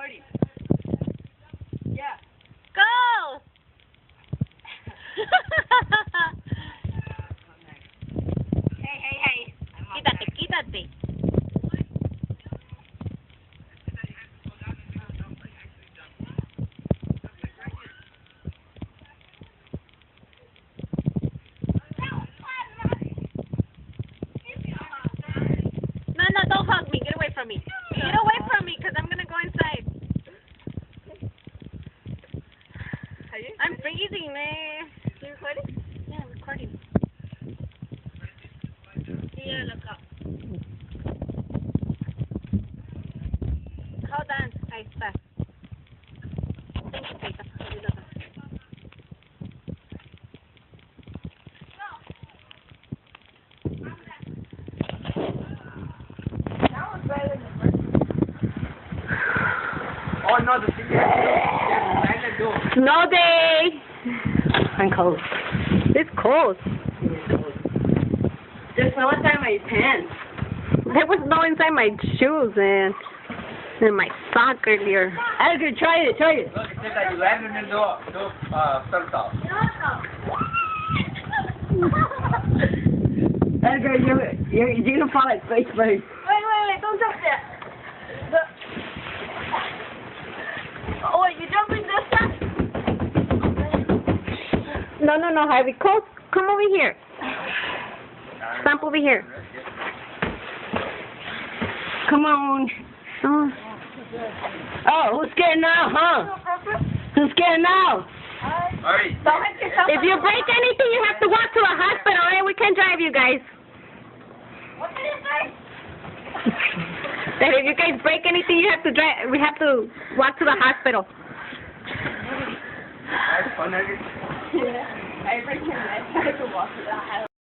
recording. Yeah. Go! Hey. Quítate. No, don't hug me. Get away from me. Get away from me, because I'm going to go inside. I'm freezing, man. You recording? Yeah, I'm recording. Yeah, look up. Hold on. Ahí está. Ahí está. That was better than the first one. Oh no, the thing is, Snow day. I'm cold. It's cold. there's no inside my pants. There was no inside my shoes and my sock earlier. Edgar, try it. Look, it said that you haven't do surf off. Edgar, you're gonna fall like face first. Wait, don't jump there. Oh, wait, you jumping this time? No, Harvey. Come over here. Stamp over here. Come on. Oh, who's scared now, huh? Who's scared now? Alright. If you break anything, you have to walk to a hospital, and we can drive you guys. What did you say? That if you guys break anything, you have to drive. We have to walk to the hospital. That's fun, Edgar. Yeah. I break your leg. I have to walk to the hospital.